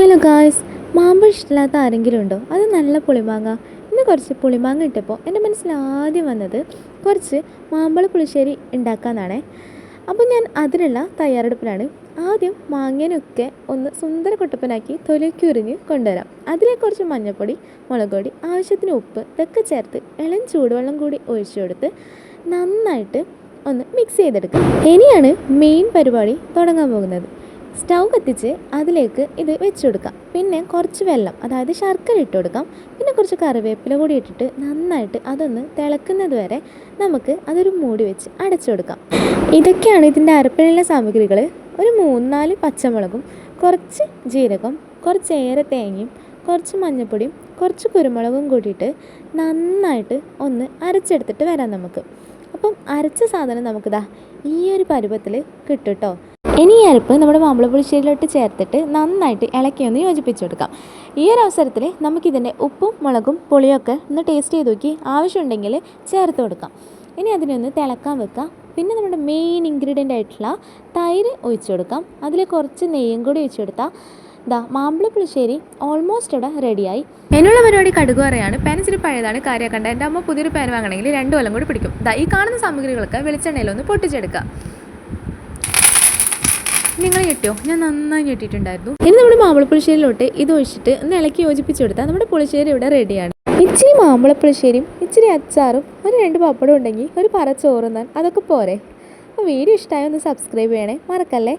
Hello guys, മാമ്പഴം ഇഷ്ടമില്ലാത്ത ആരെങ്കിലും ഉണ്ടോ? അത് നല്ല പുളിമാങ്ങ. ഇന്ന് കുറച്ച് പുളിമാങ്ങ ഇട്ടപ്പോൾ എൻ്റെ മനസ്സിൽ ആദ്യം വന്നത് കുറച്ച് മാമ്പഴ പുളിശ്ശേരി ഉണ്ടാക്കാമെന്നാണേ. അപ്പോൾ ഞാൻ അതിനുള്ള തയ്യാറെടുപ്പിലാണ്. ആദ്യം മാങ്ങേനൊക്കെ ഒന്ന് സുന്ദര കുട്ടപ്പനാക്കി തൊലിക്ക് ഉരിഞ്ഞ് കൊണ്ടുവരാം. അതിലേക്ക് കുറച്ച് മഞ്ഞൾപ്പൊടി, മുളക് പൊടി, ആവശ്യത്തിന് ഉപ്പ് ഇതൊക്കെ ചേർത്ത് ഇളം ചൂടുവെള്ളം കൂടി ഒഴിച്ചു കൊടുത്ത് നന്നായിട്ട് ഒന്ന് മിക്സ് ചെയ്തെടുക്കാം. ഇനിയാണ് മെയിൻ പരിപാടി തുടങ്ങാൻ പോകുന്നത്. സ്റ്റൗ കത്തിച്ച് അതിലേക്ക് ഇത് വെച്ച് കൊടുക്കാം. പിന്നെ കുറച്ച് വെള്ളം, അതായത് ശർക്കര ഇട്ട് കൊടുക്കാം. പിന്നെ കുറച്ച് കറിവേപ്പില കൂടി ഇട്ടിട്ട് നന്നായിട്ട് അതൊന്ന് തിളക്കുന്നത് വരെ നമുക്ക് അതൊരു മൂടി വെച്ച് അടച്ചു കൊടുക്കാം. ഇതൊക്കെയാണ് ഇതിൻ്റെ അരപ്പിനുള്ള സാമഗ്രികൾ. ഒരു 3-4 പച്ചമുളകും, കുറച്ച് ജീരകം, കുറച്ചേറെ തേങ്ങയും, കുറച്ച് മഞ്ഞൾപ്പൊടിയും, കുറച്ച് കുരുമുളകും കൂടിയിട്ട് നന്നായിട്ട് ഒന്ന് അരച്ചെടുത്തിട്ട് വരാം നമുക്ക്. അപ്പം അരച്ച സാധനം നമുക്കിതാ ഈ ഒരു പരുവത്തിൽ കിട്ടും കേട്ടോ. ഇനി ഈ അരപ്പ് നമ്മുടെ മാമ്പഴ പുളിശ്ശേരിയിലോട്ട് ചേർത്തിട്ട് നന്നായിട്ട് ഇളക്കിയൊന്ന് യോജിപ്പിച്ച് കൊടുക്കാം. ഈ ഒരു അവസരത്തിൽ നമുക്കിതിൻ്റെ ഉപ്പും മുളകും പുളിയൊക്കെ ഒന്ന് ടേസ്റ്റ് ചെയ്ത് നോക്കി ആവശ്യമുണ്ടെങ്കിൽ ചേർത്ത് കൊടുക്കാം. ഇനി അതിനൊന്ന് തിളക്കാൻ വെക്കാം. പിന്നെ നമ്മുടെ മെയിൻ ഇൻഗ്രീഡിയൻ്റ് ആയിട്ടുള്ള തൈര് ഒഴിച്ചു കൊടുക്കാം. അതിൽ കുറച്ച് നെയ്യും കൂടി ഒഴിച്ചു കൊടുത്താൽ മാമ്പഴ പുളിശ്ശേരി ഓൾമോസ്റ്റ് ഇവിടെ റെഡിയായി. എന്നുള്ള പരിപാടി കടുക് പറയാണ്. പാൻ ഇച്ചിരി പഴയതാണ്, കാര്യമാക്കണ്ട. എൻ്റെ അമ്മ പുതിയൊരു പാൻ വാങ്ങണമെങ്കിൽ 2 കൊല്ലം കൂടി പിടിക്കും. ഈ കാണുന്ന സാമഗ്രികളൊക്കെ വെളിച്ചെണ്ണയിലൊന്ന് പൊട്ടിച്ചെടുക്കുക. നിങ്ങൾ ഞെട്ടിയോ? ഞാൻ നന്നായി ഞെട്ടിയിട്ടുണ്ടായിരുന്നു. ഇനി നമ്മുടെ മാമ്പഴ പുളിശ്ശേരിയിലോട്ട് ഇത് ഒഴിച്ചിട്ട് ഒന്ന് ഇളക്കി യോജിപ്പിച്ച് കൊടുത്താൽ നമ്മുടെ പുളിശ്ശേരി ഇവിടെ റെഡിയാണ്. ഇച്ചിരി മാമ്പഴ പുളിശ്ശേരിയും ഇച്ചിരി അച്ചാറും ഒരു 2 പപ്പടം ഉണ്ടെങ്കിൽ ഒരു പറ ചോറുന്നാൻ അതൊക്കെ പോരെ. അപ്പോൾ വീഡിയോ ഇഷ്ടമായി ഒന്ന് സബ്സ്ക്രൈബ് ചെയ്യണേ, മറക്കല്ലേ.